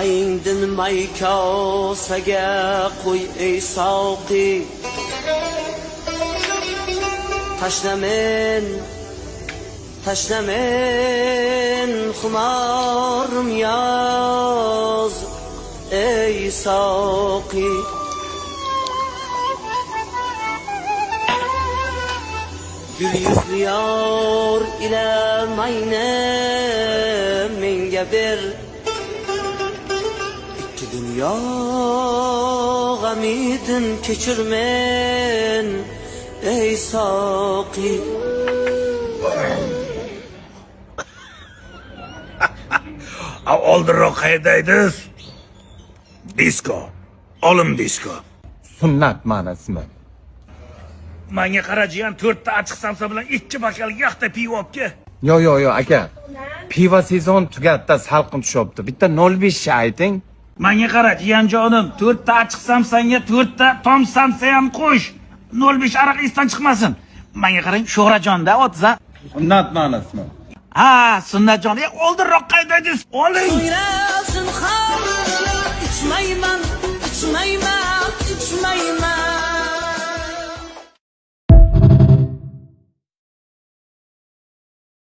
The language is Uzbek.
Indin may kosaga qo'y ey soqi. Tashlamen xumorim yoz ey soqi. Gül yüzlü yar ile mayne menga ber. İki dünya gamidin keçirmen ey soqi. Oldinroq qayerdaydingiz? Disko. Olim disko. Sunnat ma'nosimi? Menga qarajiyan 4 ta ochiq samsa bilan 2 bokal yaxta pivo olibga. Yo aka. Pivo sezon tugatdi, salqin tushyapti. Bitta 05 ayting. Menga qara jiyanjonim, 4 ta ochiq samsanga 4 ta tom samsa ham qo'sh. 05 aroq esdan chiqmasin. Menga qarang, Sho'rajonda o'tsa. Sunnat ma'nosimi? Ha, Sunnatjon, oldinroq qaydaydingiz? Oling. So'yrasin xor, ichmayman.